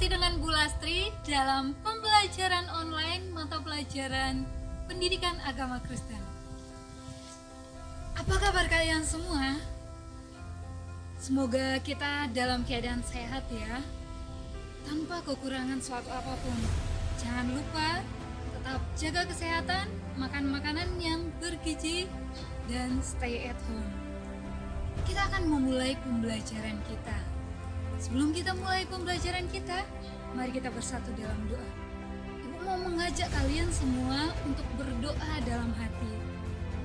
Masih dengan Bu Lastri dalam pembelajaran online mata pelajaran Pendidikan Agama Kristen. Apa kabar kalian semua? Semoga kita dalam keadaan sehat ya, tanpa kekurangan suatu apapun. Jangan lupa tetap jaga kesehatan, makan makanan yang bergizi, dan stay at home. Kita akan memulai pembelajaran kita. Sebelum kita mulai pembelajaran kita, mari kita bersatu dalam doa. Ibu mau mengajak kalian semua untuk berdoa dalam hati.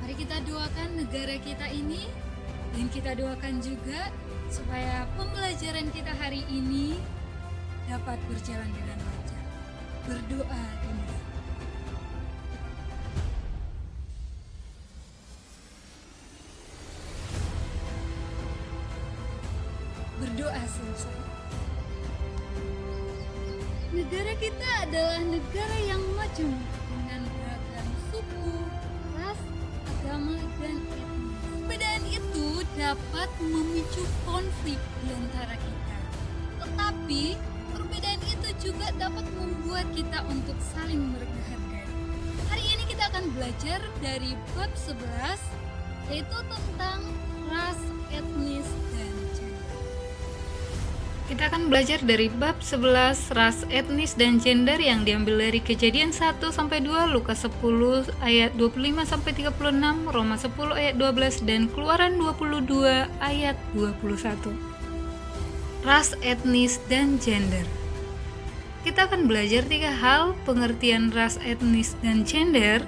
Mari kita doakan negara kita ini, dan kita doakan juga supaya pembelajaran kita hari ini dapat berjalan dengan lancar. Berdoa dimulai. Berdoa selesai. Negara kita adalah negara yang maju dengan beragam suku, ras, agama, dan etnis. Perbedaan itu dapat memicu konflik di antara kita. Tetapi perbedaan itu juga dapat membuat kita untuk saling menghargai. Hari ini kita akan belajar dari bab 11, yaitu tentang ras, etnis, dan gender. Kita akan belajar dari bab 11 ras, etnis, dan gender yang diambil dari Kejadian 1-2, Lukas 10 ayat 25-36, Roma 10 ayat 12, dan Keluaran 22 ayat 21. Ras, etnis, dan gender. Kita akan belajar 3 hal: pengertian ras, etnis, dan gender.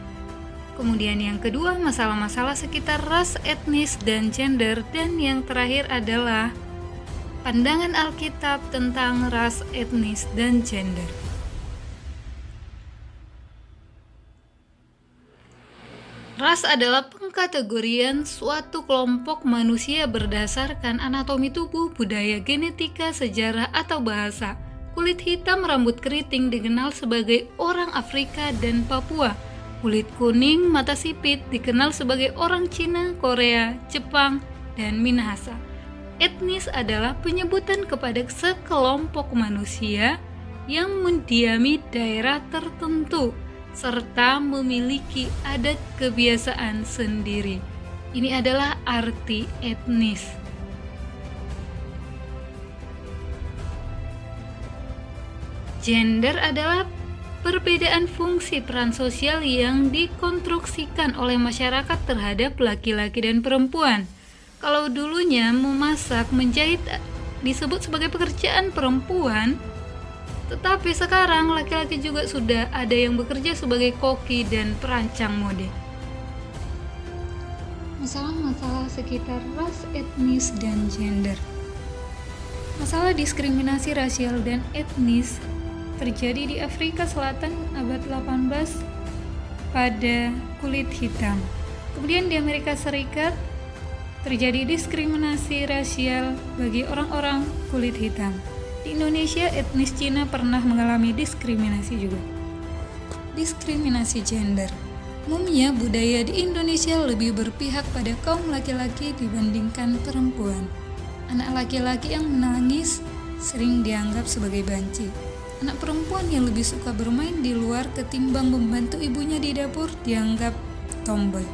Kemudian yang kedua, masalah-masalah sekitar ras, etnis, dan gender. Dan yang terakhir adalah pandangan Alkitab tentang ras, etnis, dan gender. Ras adalah pengkategorian suatu kelompok manusia berdasarkan anatomi tubuh, budaya, genetika, sejarah, atau bahasa. Kulit hitam, rambut keriting dikenal sebagai orang Afrika dan Papua. Kulit kuning, mata sipit dikenal sebagai orang Cina, Korea, Jepang, dan Minahasa. Etnis adalah penyebutan kepada sekelompok manusia yang mendiami daerah tertentu serta memiliki adat kebiasaan sendiri. Ini adalah arti etnis. Gender adalah perbedaan fungsi peran sosial yang dikonstruksikan oleh masyarakat terhadap laki-laki dan perempuan. Kalau dulunya memasak, menjahit disebut sebagai pekerjaan perempuan, tetapi sekarang laki-laki juga sudah ada yang bekerja sebagai koki dan perancang mode. Masalah-masalah sekitar ras, etnis, dan gender. Masalah diskriminasi rasial dan etnis terjadi di Afrika Selatan abad 18 pada kulit hitam. Kemudian di Amerika Serikat terjadi diskriminasi rasial bagi orang-orang kulit hitam. Di Indonesia, etnis Cina pernah mengalami diskriminasi juga. Diskriminasi gender. Umumnya budaya di Indonesia lebih berpihak pada kaum laki-laki dibandingkan perempuan. Anak laki-laki yang menangis sering dianggap sebagai banci. Anak perempuan yang lebih suka bermain di luar ketimbang membantu ibunya di dapur dianggap tomboy.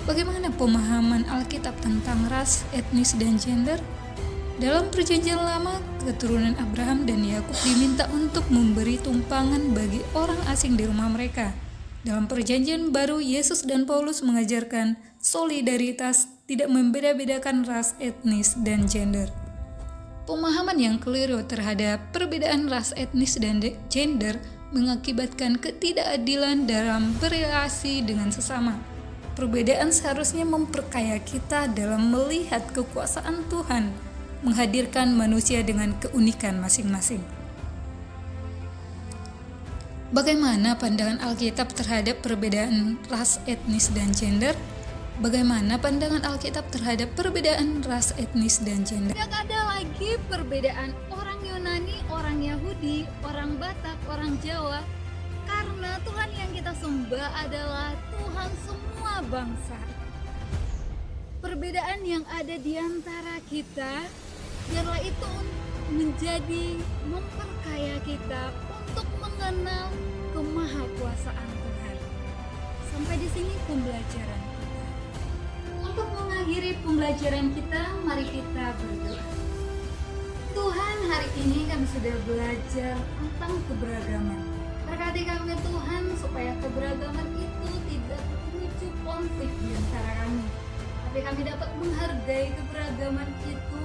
Bagaimana pemahaman Alkitab tentang ras, etnis, dan gender? Dalam Perjanjian Lama, keturunan Abraham dan Yakub diminta untuk memberi tumpangan bagi orang asing di rumah mereka. Dalam Perjanjian Baru, Yesus dan Paulus mengajarkan solidaritas, tidak membeda-bedakan ras, etnis, dan gender. Pemahaman yang keliru terhadap perbedaan ras, etnis, dan gender mengakibatkan ketidakadilan dalam berelasi dengan sesama. Perbedaan seharusnya memperkaya kita dalam melihat kekuasaan Tuhan, menghadirkan manusia dengan keunikan masing-masing. Bagaimana pandangan Alkitab terhadap perbedaan ras, etnis, dan gender? Bagaimana pandangan Alkitab terhadap perbedaan ras, etnis, dan gender? Tidak ada lagi perbedaan orang Yunani, orang Yahudi, orang Batak, orang Jawa, karena Tuhan yang kita sembah adalah Tuhan semua bangsa. Perbedaan yang ada di antara kita, biarlah itu menjadi memperkaya kita untuk mengenal kemahakuasaan Tuhan. Sampai di sini pembelajaran kita. Untuk mengakhiri pembelajaran kita, mari kita berdoa. Tuhan, hari ini kami sudah belajar tentang keberagaman. Berkati kami Tuhan supaya keberagaman itu tidak memicu konflik di antara kami, tapi kami dapat menghargai keberagaman itu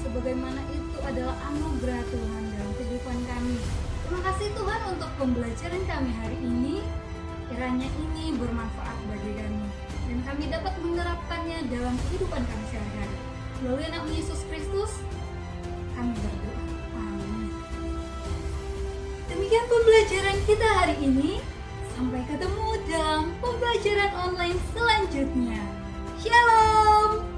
sebagaimana itu adalah anugerah Tuhan dalam kehidupan kami. Terima kasih Tuhan untuk pembelajaran kami hari ini. Kiranya ini bermanfaat bagi kami dan kami dapat menerapkannya dalam kehidupan kami sehari-hari. Melalui nama Yesus Kristus kami berdoa. Amin. Demikian pembelajaran kita hari ini. Sampai ketemu dalam pembelajaran online selanjutnya. Shalom.